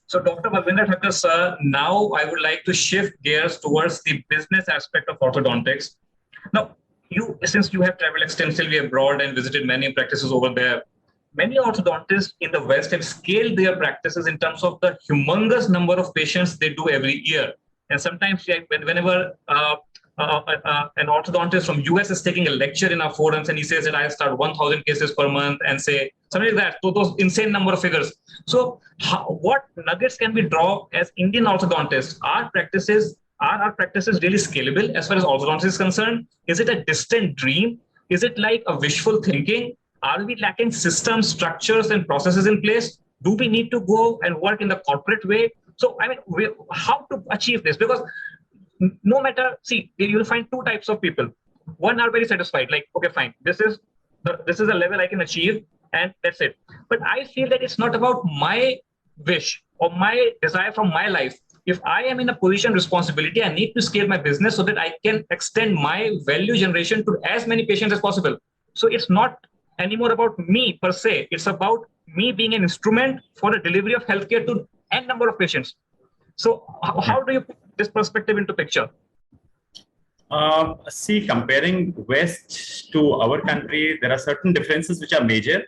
So, Dr. Balvinder Thakkar, sir, now I would like to shift gears towards the business aspect of orthodontics. Now, since you have traveled extensively abroad and visited many practices over there, many orthodontists in the West have scaled their practices in terms of the humongous number of patients they do every year. And sometimes, yeah, whenever an orthodontist from US is taking a lecture in our forums and he says that I start 1,000 cases per month and say something like that, so those insane number of figures. So, what nuggets can we draw as Indian orthodontists? Are our practices really scalable as far as orthodontics is concerned? Is it a distant dream? Is it like a wishful thinking? Are we lacking systems, structures, and processes in place? Do we need to go and work in the corporate way? So, I mean, how to achieve this? Because no matter, see, you'll find two types of people. One are very satisfied, like, okay, fine, this is a level I can achieve, and that's it. But I feel that it's not about my wish or my desire from my life. If I am in a position of responsibility, I need to scale my business so that I can extend my value generation to as many patients as possible. So it's not anymore about me per se. It's about me being an instrument for the delivery of healthcare to n number of patients. So how do you put this perspective into picture? See, comparing West to our country, there are certain differences which are major.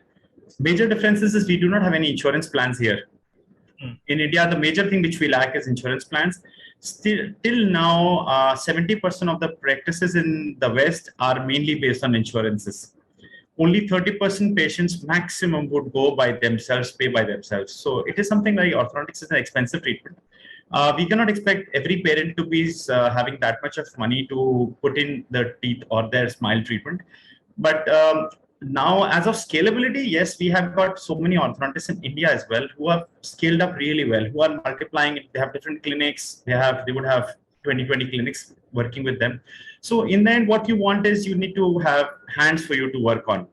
Major differences is we do not have any insurance plans here. In India, the major thing which we lack is insurance plans. Still, till now, 70% of the practices in the West are mainly based on insurances. Only 30% patients maximum would go by themselves, pay by themselves. So it is something like orthodontics is an expensive treatment. We cannot expect every parent to be having that much of money to put in the teeth or their smile treatment. But now, as of scalability, yes, we have got so many orthodontists in India as well who have scaled up really well, who are multiplying it. They have different clinics. They would have 20 clinics working with them. So in the end, what you want is you need to have hands for you to work on.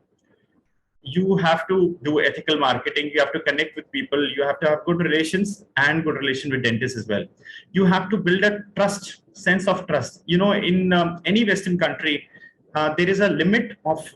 You have to do ethical marketing. You have to connect with people. You have to have good relations and good relation with dentists as well. You have to build a sense of trust. You know, in any Western country, there is a limit of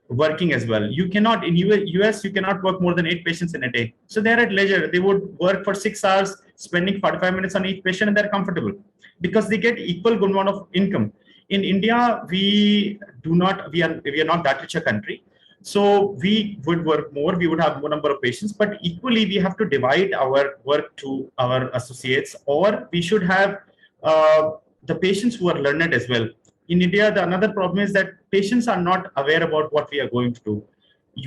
working as well. You cannot, in US, you cannot work more than 8 patients in a day. So they're at leisure. They would work for 6 hours, spending 45 minutes on each patient, and they're comfortable because they get equal good amount of income. In India, we are not that rich a country. So we would work more, we would have more number of patients, but equally we have to divide our work to our associates, or we should have the patients who are learned as well. In India, another problem is that patients are not aware about what we are going to do.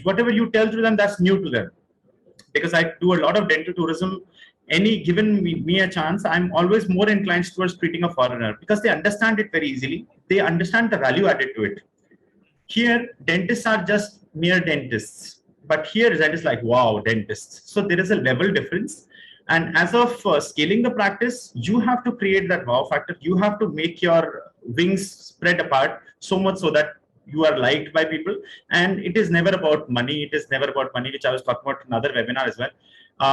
Whatever you tell to them, that's new to them. Because I do a lot of dental tourism, given me a chance, I'm always more inclined towards treating a foreigner because they understand it very easily. They understand the value added to it. Here, dentists are just mere dentists, but here that is like, wow, dentists. So there is a level difference. And as of scaling the practice, you have to create that wow factor. You have to make your wings spread apart so much so that you are liked by people. And it is never about money. It is never about money, which I was talking about in another webinar as well.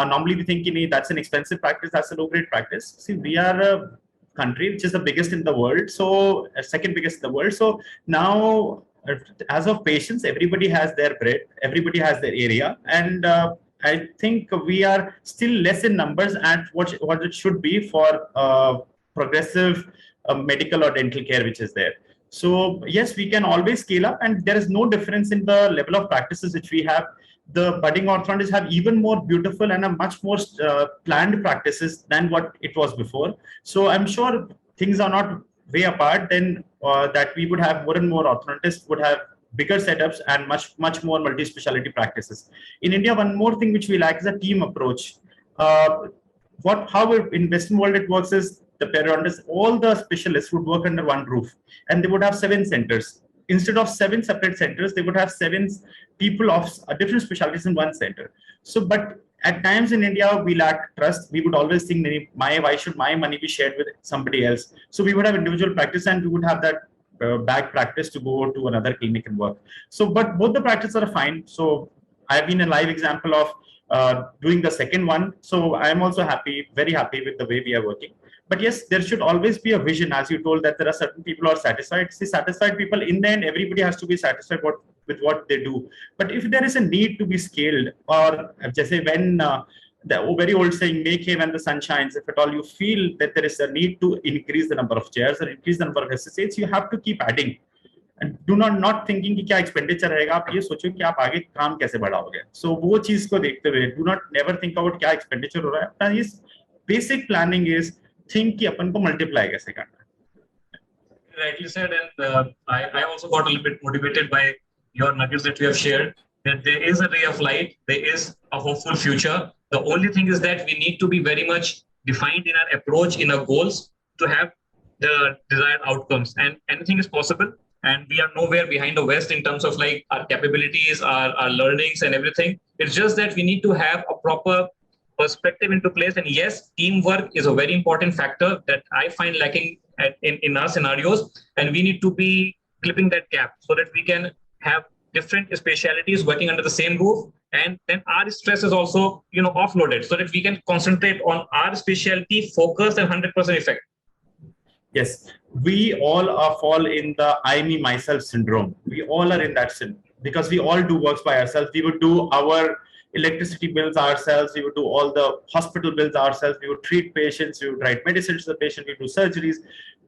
Normally we think that's an expensive practice, that's a low grade practice. See, we are a country which is the biggest in the world, so second biggest in the world. So now, as of patients, everybody has their bread, everybody has their area, and I think we are still less in numbers at what it should be for progressive medical or dental care which is there. So yes, we can always scale up, and there is no difference in the level of practices which we have. The budding orthodontists have even more beautiful and a much more planned practices than what it was before. So I'm sure things are not way apart, then that we would have more and more orthodontists would have bigger setups and much more multi-specialty practices. In India, one more thing which we lack is a team approach. How in Western world it works is the periodontists, all the specialists would work under one roof, and they would have 7 centers. Instead of 7 separate centers, they would have 7 people of different specialties in one center. So, but at times in India, we lack trust. We would always think, why should my money be shared with somebody else? So we would have individual practice, and we would have that back practice to go to another clinic and work. So, but both the practices are fine. So I've been a live example of doing the second one. So I'm also very happy with the way we are working. But yes, there should always be a vision, as you told, that there are certain people who are satisfied. See, satisfied people, in the end, everybody has to be satisfied with what they do. But if there is a need to be scaled, or just say when the very old saying, make hay when the sun shines. If at all you feel that there is a need to increase the number of chairs or increase the number of associates, you have to keep adding. And do not thinking कि क्या expenditure रहेगा, आप ये सोचो कि आप आगे काम कैसे बढ़ाओगे. So वो चीज को देखते हुए, do not never think about क्या expenditure हो रहा है. अपना इस basic planning is think कि अपन को multiply कैसे करना है. Rightly said, and I also got a little bit motivated by your nuggets that you have shared. That there is a ray of light, there is a hopeful future. The only thing is that we need to be very much defined in our approach, in our goals, to have the desired outcomes. And anything is possible. And we are nowhere behind the West in terms of like our capabilities, our learnings and everything. It's just that we need to have a proper perspective into place. And yes, teamwork is a very important factor that I find lacking in our scenarios. And we need to be clipping that gap so that we can have different specialities working under the same roof. And then our stress is also, offloaded so that we can concentrate on our specialty, focus and 100% effect. Yes, we all fall in the I, me, myself syndrome. We all are in that syndrome because we all do works by ourselves. We would do our electricity bills ourselves. We would do all the hospital bills ourselves. We would treat patients. We would write medicines to the patient. We do surgeries.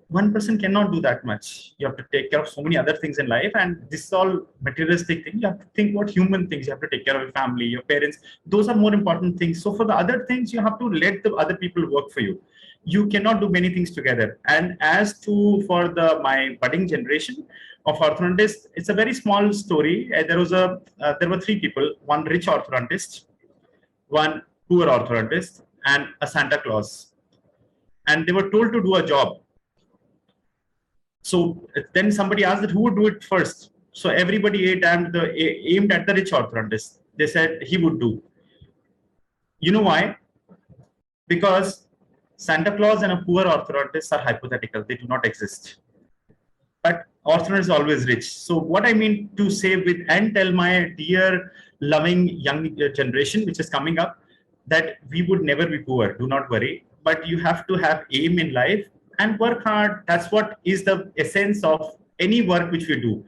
One person cannot do that much. You have to take care of so many other things in life. And this is all materialistic thing. You have to think about human things. You have to take care of your family, your parents. Those are more important things. So for the other things, you have to let the other people work for you. You cannot do many things together. And as to for my budding generation of orthodontists, it's a very small story. There were three people: one rich orthodontist, one poor orthodontist, and a Santa Claus. And they were told to do a job. So then somebody asked that who would do it first. So everybody aimed at the rich orthodontist. They said he would do. You know why? Because Santa Claus and a poor orthodontist are hypothetical. They do not exist. But orthodontist is always rich. So what I mean to say and tell my dear loving young generation, which is coming up, that we would never be poor. Do not worry. But you have to have aim in life and work hard. That's what is the essence of any work which we do.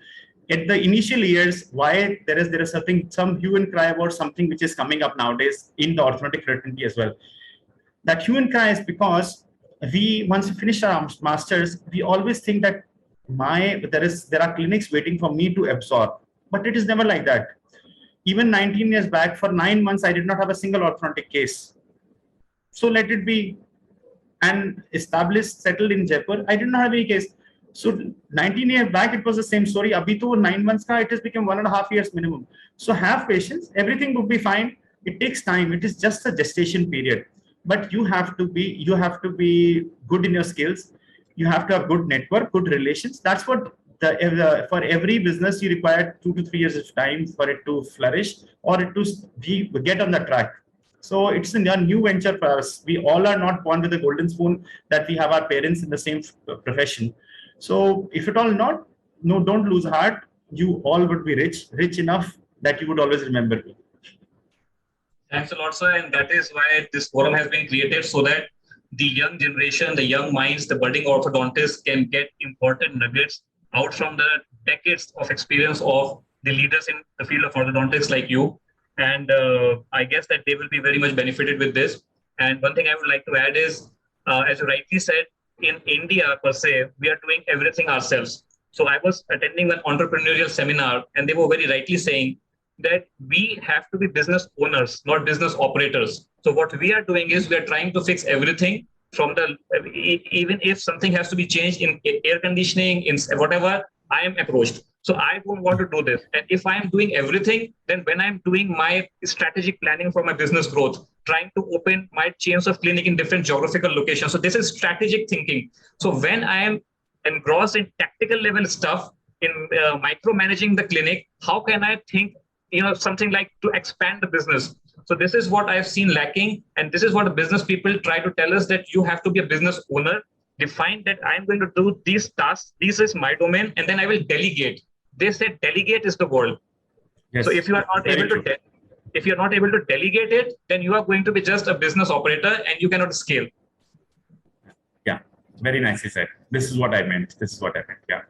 At the initial years, why there is some hue and cry about something which is coming up nowadays in the orthodontic fraternity as well. That hue and cry is because once we finish our masters, we always think that there are clinics waiting for me to absorb, but it is never like that. Even 19 years back, for 9 months, I did not have a single orthodontic case. So let it be. And established, settled in Jaipur, I did not have any case. So 19 years back, it was the same story. Abhi to 9 months ka, it has become 1.5 years minimum. So have patience. Everything will be fine. It takes time. It is just a gestation period. But you have to be good in your skills. You have to have good network, good relations. That's what for every business you require 2 to 3 years of time for it to flourish or it to get on the track. So it's a new venture for us. We all are not born with a golden spoon that we have our parents in the same profession. So if at all not, no, don't lose heart. You all would be rich enough that you would always remember me. Thanks a lot, sir. And that is why this forum has been created so that the young generation, the young minds, the budding orthodontists can get important nuggets out from the decades of experience of the leaders in the field of orthodontics like you. And I guess that they will be very much benefited with this. And one thing I would like to add is, as you rightly said, in India per se, we are doing everything ourselves. So I was attending an entrepreneurial seminar and they were very rightly saying that we have to be business owners, not business operators. So what we are doing is we are trying to fix everything from even if something has to be changed in air conditioning, in whatever, I am approached. So I don't want to do this. And if I am doing everything, then when I'm doing my strategic planning for my business growth, trying to open my chains of clinic in different geographical locations. So this is strategic thinking. So when I am engrossed in tactical level stuff, in micromanaging the clinic, how can I think, something like to expand the business? So this is what I've seen lacking. And this is what the business people try to tell us, that you have to be a business owner, define that I'm going to do these tasks. This is my domain. And then I will delegate. They said delegate is the word. Yes. So if you are not able to delegate it, then you are going to be just a business operator and you cannot scale. Yeah, very nicely said. This is what I meant. Yeah.